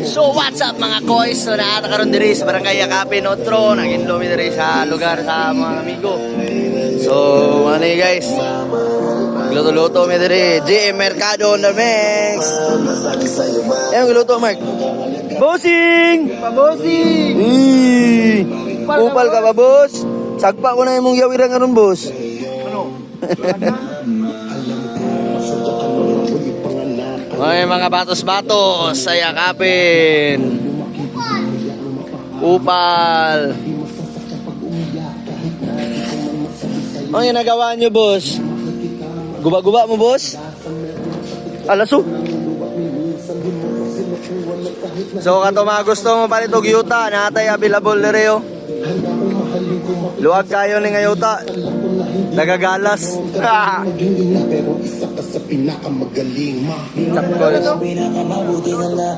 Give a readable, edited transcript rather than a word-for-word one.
So what's up mga koys? So nakatakaroon diri sa Barangay Yakapin Otro, nag-inlomi diri sa lugar sa mga amigo. So ano yun guys, luto-luto mi diri, GM Mercado on the mix. Ayun, luto Mark. Bossing! Pabosing! Upal ka ba boss? Sagpa ko na yung mong yawirang aron boss. Ano? Ay mga batos-batos sa yakapin. Upal. Ano yung nagawa nyo boss? Guba-guba mo boss? Alaso? So kato mga gusto mo palit og yuta, natay available na rin. Luwag kayo ni ngayuta. Nagagalas. Pero isa ka sa pinakamagaling. Sakto.